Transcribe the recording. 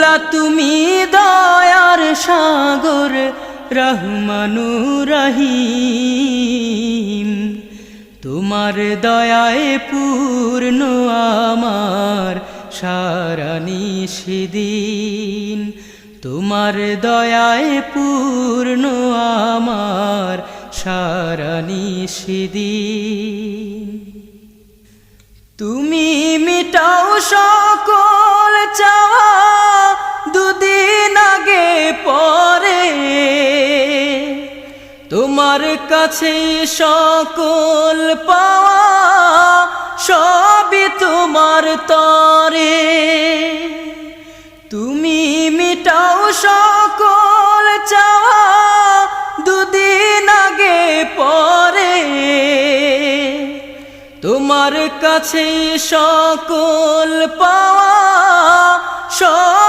মৌলা তুমি দয়ার সাগর রহমানুর রহিম, তোমার দয়ায় পূর্ণ আমার সারা নিশিদিন, তোমার দয়ায় পূর্ণ আমার সারা নিশিদিন। তুমি মিটাও সকল চাওয়া দুদিন আগে পরে, তোমার কাছে সকল পাওয়া সবই তোমার তরে। তুমি মিটাও সকল চাওয়া দুদিন আগে পরে, তোমার কাছে সকল পাওয়া সব